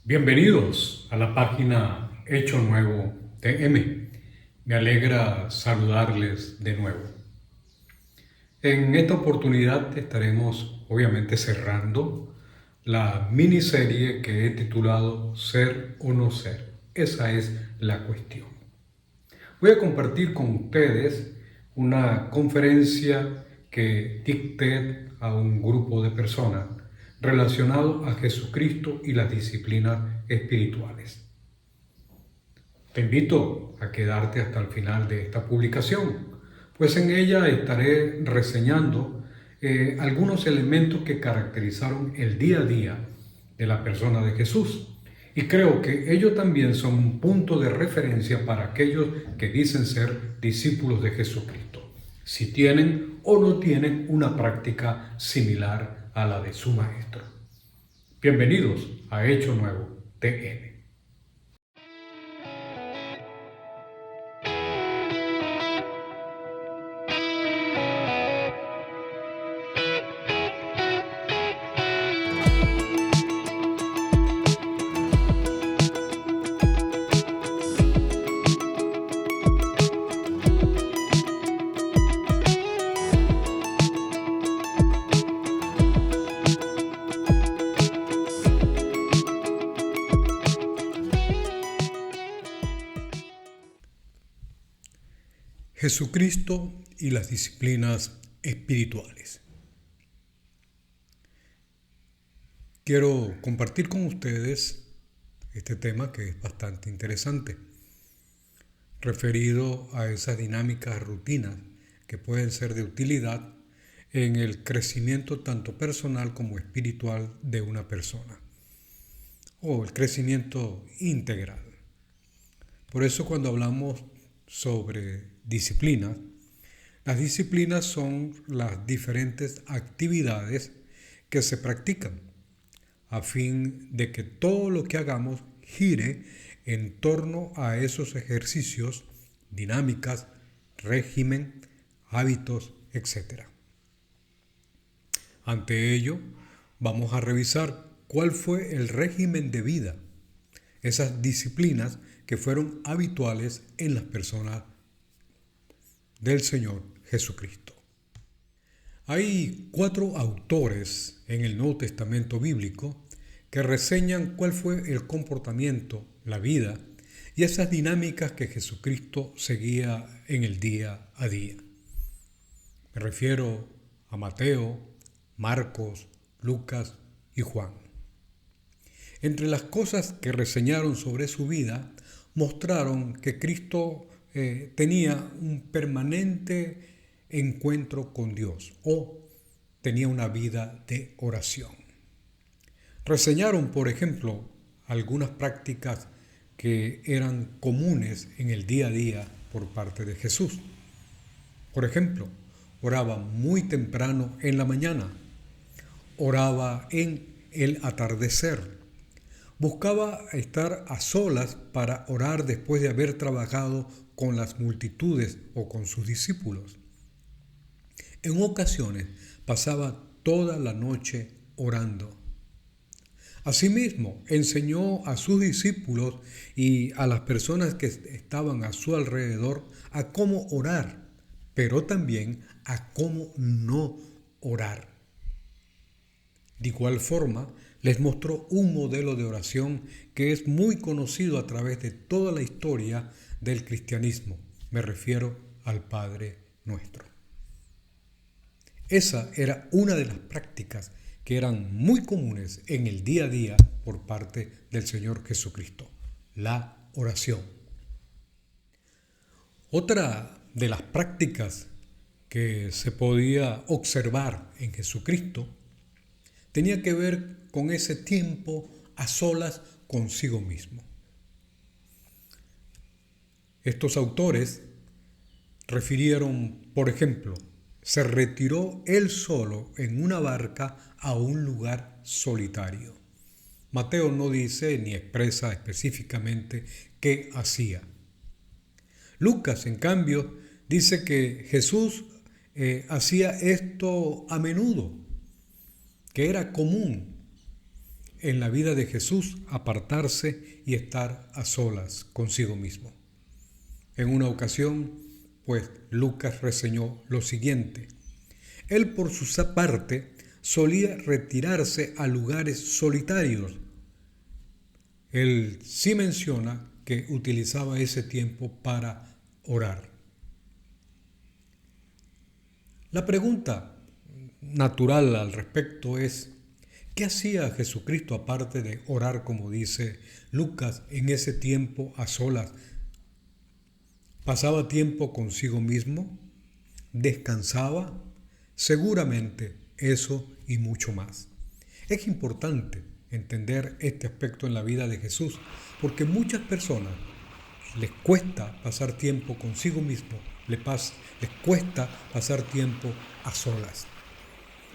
Bienvenidos a la página Hecho Nuevo TM. Me alegra saludarles de nuevo. En esta oportunidad estaremos obviamente cerrando la miniserie que he titulado Ser o no ser. Esa es la cuestión. Voy a compartir con ustedes una conferencia que dicté a un grupo de personas relacionado a Jesucristo y las disciplinas espirituales. Te invito a quedarte hasta el final de esta publicación, pues en ella estaré reseñando algunos elementos que caracterizaron el día a día de la persona de Jesús. Y creo que ellos también son un punto de referencia para aquellos que dicen ser discípulos de Jesucristo, si tienen o no tienen una práctica similar a la de su Maestro. Bienvenidos a Hecho Nuevo TN. Jesucristo y las disciplinas espirituales. Quiero compartir con ustedes este tema que es bastante interesante, referido a esas dinámicas rutinas que pueden ser de utilidad en el crecimiento tanto personal como espiritual de una persona, o el crecimiento integral. Por eso cuando hablamos sobre disciplinas, las disciplinas son las diferentes actividades que se practican a fin de que todo lo que hagamos gire en torno a esos ejercicios, dinámicas, régimen, hábitos, etc. Ante ello, vamos a revisar cuál fue el régimen de vida, esas disciplinas que fueron habituales en las personas del Señor Jesucristo. Hay 4 autores en el Nuevo Testamento bíblico que reseñan cuál fue el comportamiento, la vida y esas dinámicas que Jesucristo seguía en el día a día. Me refiero a Mateo, Marcos, Lucas y Juan. Entre las cosas que reseñaron sobre su vida, mostraron que Cristo tenía un permanente encuentro con Dios o tenía una vida de oración. Reseñaron, por ejemplo, algunas prácticas que eran comunes en el día a día por parte de Jesús. Por ejemplo, oraba muy temprano en la mañana, oraba en el atardecer, buscaba estar a solas para orar después de haber trabajado con las multitudes o con sus discípulos. En ocasiones pasaba toda la noche orando. Asimismo, enseñó a sus discípulos y a las personas que estaban a su alrededor a cómo orar, pero también a cómo no orar. De igual forma, les mostró un modelo de oración que es muy conocido a través de toda la historia del cristianismo. Me refiero al Padre Nuestro. Esa era una de las prácticas que eran muy comunes en el día a día por parte del Señor Jesucristo, la oración. Otra de las prácticas que se podía observar en Jesucristo tenía que ver con ese tiempo a solas consigo mismo. Estos autores refirieron, por ejemplo, se retiró él solo en una barca a un lugar solitario. Mateo no dice ni expresa específicamente qué hacía. Lucas, en cambio, dice que Jesús hacía esto a menudo, que era común. en la vida de Jesús apartarse y estar a solas consigo mismo. En una ocasión, pues Lucas reseñó lo siguiente: él por su parte solía retirarse a lugares solitarios. Él sí menciona que utilizaba ese tiempo para orar. La pregunta natural al respecto es: ¿qué hacía Jesucristo aparte de orar, como dice Lucas, en ese tiempo a solas? ¿Pasaba tiempo consigo mismo? ¿Descansaba? Seguramente eso y mucho más. Es importante entender este aspecto en la vida de Jesús, porque muchas personas les cuesta pasar tiempo consigo mismo, les cuesta pasar tiempo a solas.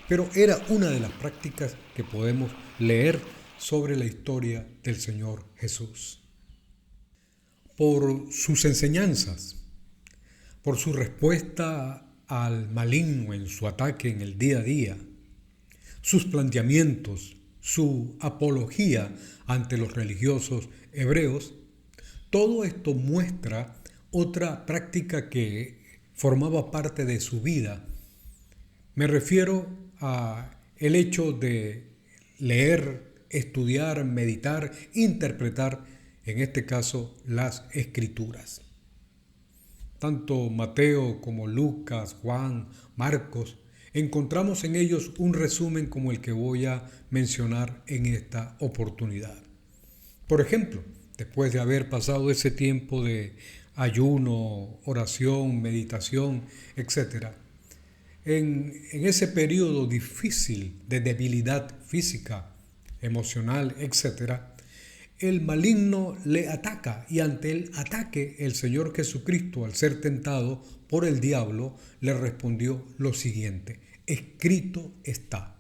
Pero era una de las prácticas que podemos leer sobre la historia del Señor Jesús. Por sus enseñanzas, por su respuesta al maligno en su ataque en el día a día, sus planteamientos, su apología ante los religiosos hebreos, todo esto muestra otra práctica que formaba parte de su vida. Me refiero a el hecho de leer, estudiar, meditar, interpretar, en este caso, las Escrituras. Tanto Mateo como Lucas, Juan, Marcos, encontramos en ellos un resumen como el que voy a mencionar en esta oportunidad. Por ejemplo, después de haber pasado ese tiempo de ayuno, oración, meditación, etc., en ese periodo difícil de debilidad física, emocional, etc., el maligno le ataca, y ante el ataque el Señor Jesucristo, al ser tentado por el diablo, le respondió lo siguiente: escrito está,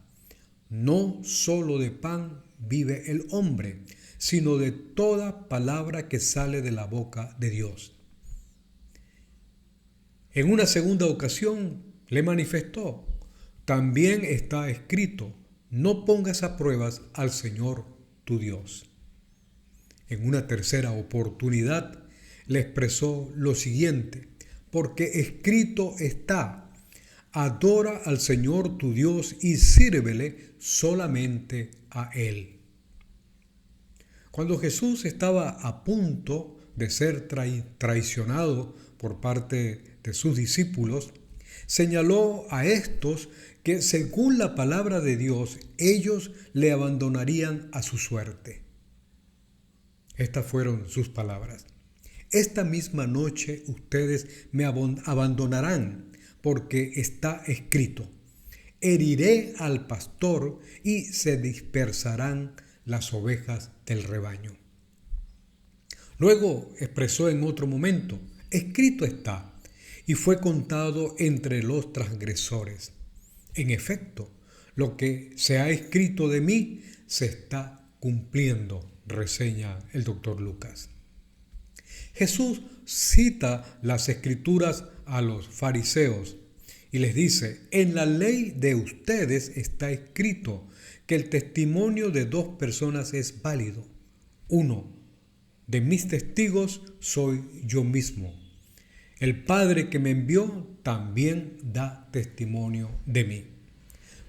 no solo de pan vive el hombre, sino de toda palabra que sale de la boca de Dios. En una segunda ocasión le manifestó: también está escrito, no pongas a pruebas al Señor tu Dios. En una tercera oportunidad le expresó lo siguiente: porque escrito está, adora al Señor tu Dios y sírvele solamente a Él. Cuando Jesús estaba a punto de ser traicionado por parte de sus discípulos, señaló a estos que, según la palabra de Dios, ellos le abandonarían a su suerte. Estas fueron sus palabras: esta misma noche ustedes me abandonarán, porque está escrito, heriré al pastor y se dispersarán las ovejas del rebaño. Luego expresó en otro momento: escrito está, y fue contado entre los transgresores. En efecto, lo que se ha escrito de mí se está cumpliendo, reseña el doctor Lucas. Jesús cita las Escrituras a los fariseos y les dice: en la ley de ustedes está escrito que el testimonio de 2 personas es válido. 1 de mis testigos soy yo mismo. El Padre que me envió también da testimonio de mí.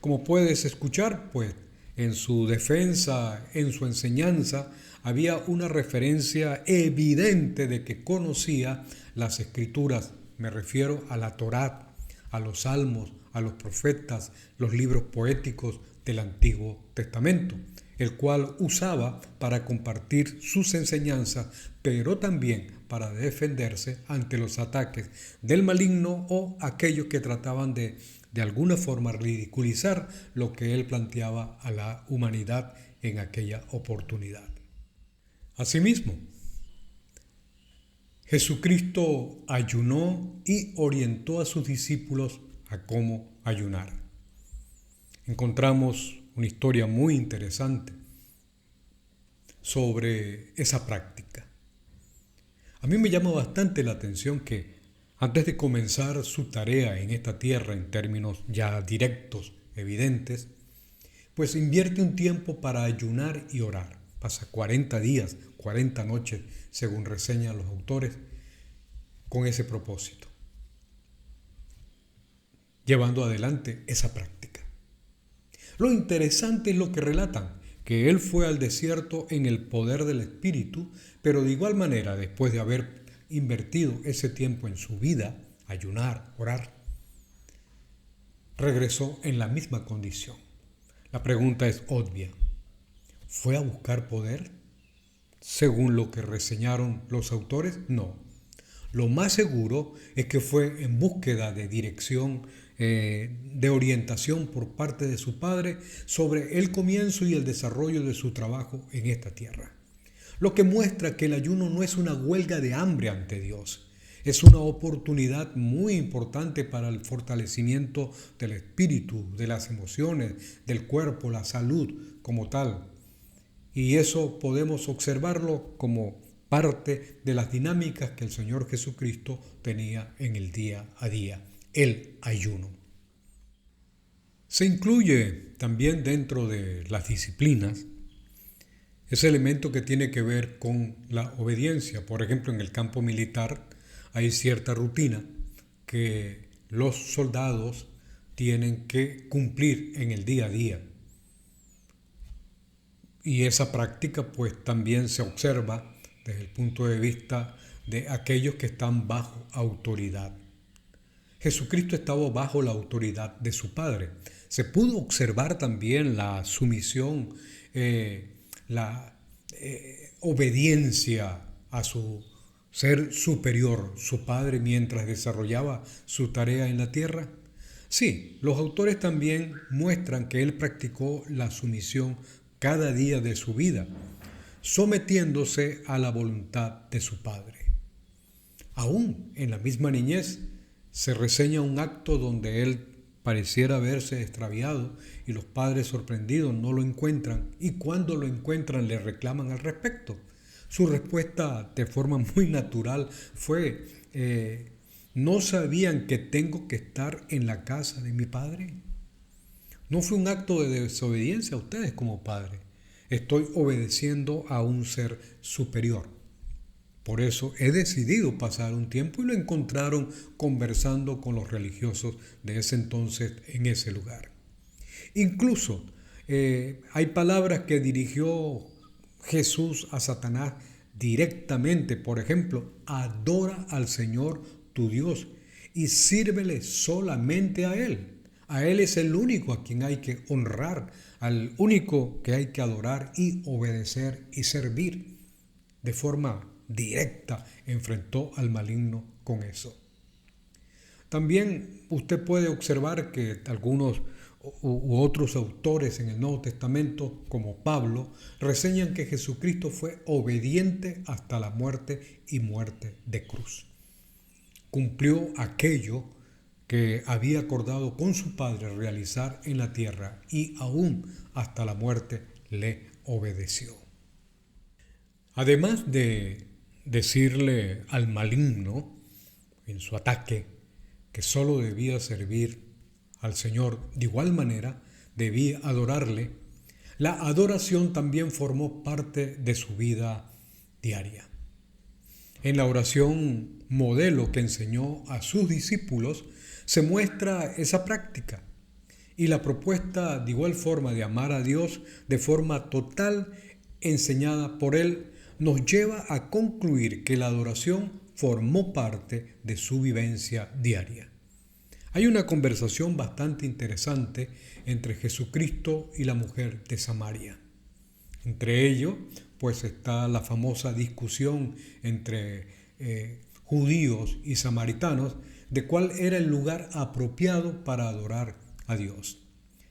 Como puedes escuchar, pues, en su defensa, en su enseñanza, había una referencia evidente de que conocía las Escrituras. Me refiero a la Torá, a los Salmos, a los profetas, los libros poéticos del Antiguo Testamento, el cual usaba para compartir sus enseñanzas, pero también para defenderse ante los ataques del maligno o aquellos que trataban de alguna forma ridiculizar lo que él planteaba a la humanidad en aquella oportunidad. Asimismo, Jesucristo ayunó y orientó a sus discípulos a cómo ayunar. Encontramos una historia muy interesante sobre esa práctica. A mí me llama bastante la atención que antes de comenzar su tarea en esta tierra en términos ya directos, evidentes, pues invierte un tiempo para ayunar y orar. Pasa 40 días, 40 noches, según reseñan los autores, con ese propósito, llevando adelante esa práctica. Lo interesante es lo que relatan, que él fue al desierto en el poder del Espíritu, pero de igual manera, después de haber invertido ese tiempo en su vida, ayunar, orar, regresó en la misma condición. La pregunta es obvia. ¿Fue a buscar poder? Según lo que reseñaron los autores, no. Lo más seguro es que fue en búsqueda de dirección, de orientación por parte de su padre sobre el comienzo y el desarrollo de su trabajo en esta tierra. Lo que muestra que el ayuno no es una huelga de hambre ante Dios, es una oportunidad muy importante para el fortalecimiento del espíritu, de las emociones, del cuerpo, la salud como tal. Y eso podemos observarlo como parte de las dinámicas que el Señor Jesucristo tenía en el día a día, el ayuno. Se incluye también dentro de las disciplinas ese elemento que tiene que ver con la obediencia. Por ejemplo, en el campo militar hay cierta rutina que los soldados tienen que cumplir en el día a día. Y esa práctica pues también se observa desde el punto de vista de aquellos que están bajo autoridad. Jesucristo estaba bajo la autoridad de su Padre. Se pudo observar también la sumisión, la obediencia a su ser superior, su Padre, mientras desarrollaba su tarea en la tierra. Sí, los autores también muestran que él practicó la sumisión cada día de su vida, sometiéndose a la voluntad de su Padre. Aún en la misma niñez se reseña un acto donde él pareciera haberse extraviado y los padres sorprendidos no lo encuentran, y cuando lo encuentran le reclaman al respecto. Su respuesta de forma muy natural fue: ¿no sabían que tengo que estar en la casa de mi Padre? No fue un acto de desobediencia a ustedes como padres. Estoy obedeciendo a un ser superior. Por eso he decidido pasar un tiempo, y lo encontraron conversando con los religiosos de ese entonces en ese lugar. Incluso hay palabras que dirigió Jesús a Satanás directamente. Por ejemplo, adora al Señor tu Dios y sírvele solamente a Él. A Él es el único a quien hay que honrar, al único que hay que adorar y obedecer y servir. De forma directa enfrentó al maligno con eso. También usted puede observar que algunos u otros autores en el Nuevo Testamento, como Pablo, reseñan que Jesucristo fue obediente hasta la muerte y muerte de cruz. Cumplió aquello que había acordado con su Padre realizar en la tierra, y aún hasta la muerte le obedeció. Además de decirle al maligno en su ataque que solo debía servir al Señor, de igual manera debía adorarle, la adoración también formó parte de su vida diaria. En la oración modelo que enseñó a sus discípulos se muestra esa práctica, y la propuesta de igual forma de amar a Dios de forma total enseñada por él nos lleva a concluir que la adoración formó parte de su vivencia diaria. Hay una conversación bastante interesante entre Jesucristo y la mujer de Samaria. Entre ellos, pues está la famosa discusión entre judíos y samaritanos de cuál era el lugar apropiado para adorar a Dios.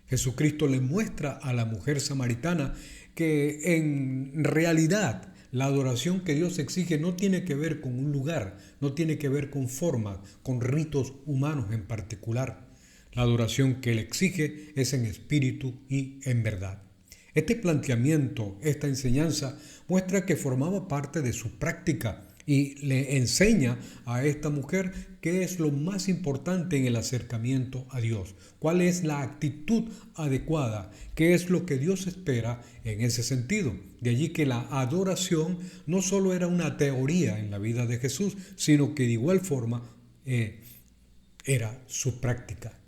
Jesucristo le muestra a la mujer samaritana que en realidad la adoración que Dios exige no tiene que ver con un lugar, no tiene que ver con formas, con ritos humanos en particular. La adoración que Él exige es en espíritu y en verdad. Este planteamiento, esta enseñanza, muestra que formaba parte de su práctica y le enseña a esta mujer qué es lo más importante en el acercamiento a Dios, cuál es la actitud adecuada, qué es lo que Dios espera en ese sentido. De allí que la adoración no solo era una teoría en la vida de Jesús, sino que de igual forma era su práctica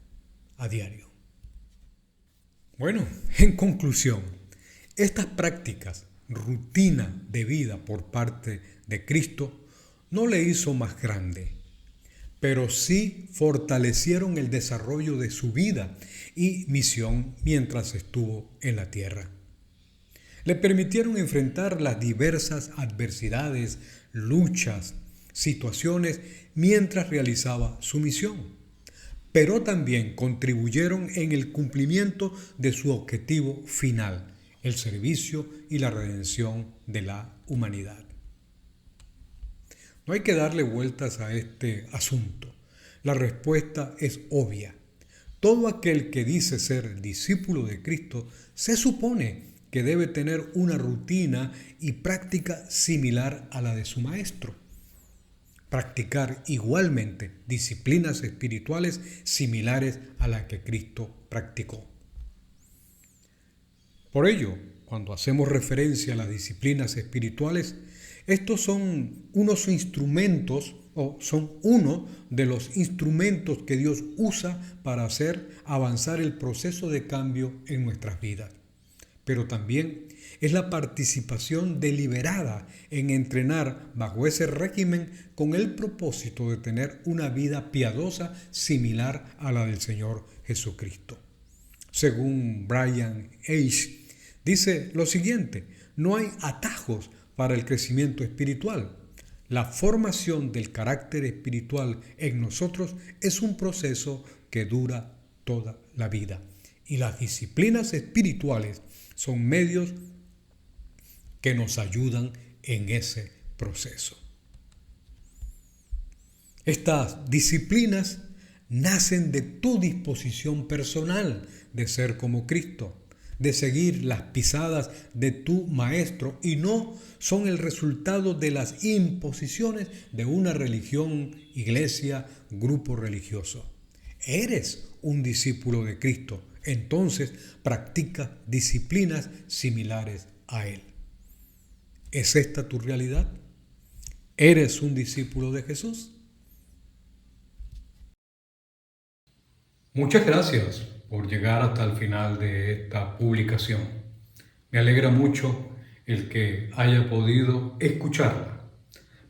a diario. Bueno, en conclusión, estas prácticas, rutina de vida por parte de Cristo, no le hizo más grande, pero sí fortalecieron el desarrollo de su vida y misión mientras estuvo en la tierra. Le permitieron enfrentar las diversas adversidades, luchas, situaciones mientras realizaba su misión, pero también contribuyeron en el cumplimiento de su objetivo final, el servicio y la redención de la humanidad. No hay que darle vueltas a este asunto. La respuesta es obvia. Todo aquel que dice ser discípulo de Cristo se supone que debe tener una rutina y práctica similar a la de su maestro. Practicar igualmente disciplinas espirituales similares a las que Cristo practicó. Por ello, cuando hacemos referencia a las disciplinas espirituales, estos son unos instrumentos o son uno de los instrumentos que Dios usa para hacer avanzar el proceso de cambio en nuestras vidas. Pero también es la participación deliberada en entrenar bajo ese régimen con el propósito de tener una vida piadosa similar a la del Señor Jesucristo. Según Brian H., dice lo siguiente: no hay atajos para el crecimiento espiritual. La formación del carácter espiritual en nosotros es un proceso que dura toda la vida. Y las disciplinas espirituales son medios que nos ayudan en ese proceso. Estas disciplinas nacen de tu disposición personal de ser como Cristo, de seguir las pisadas de tu maestro, y no son el resultado de las imposiciones de una religión, iglesia, grupo religioso. Eres un discípulo de Cristo, entonces practica disciplinas similares a Él. ¿Es esta tu realidad? ¿Eres un discípulo de Jesús? Muchas gracias por llegar hasta el final de esta publicación. Me alegra mucho el que haya podido escucharla,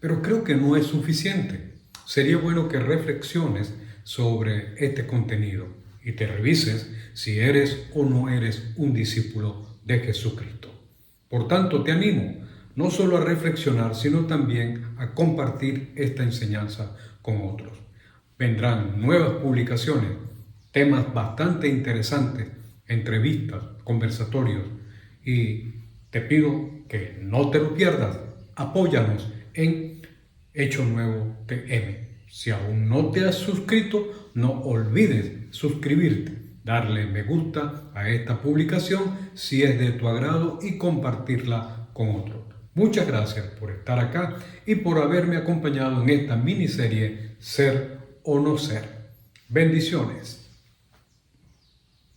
pero creo que no es suficiente. Sería bueno que reflexiones sobre este contenido y te revises si eres o no eres un discípulo de Jesucristo. Por tanto, te animo no solo a reflexionar, sino también a compartir esta enseñanza con otros. Vendrán nuevas publicaciones, temas bastante interesantes, entrevistas, conversatorios, y te pido que no te lo pierdas. Apóyanos en Hecho Nuevo TM. Si aún no te has suscrito, no olvides suscribirte, darle me gusta a esta publicación si es de tu agrado y compartirla con otros. Muchas gracias por estar acá y por haberme acompañado en esta miniserie Ser o no ser. Bendiciones.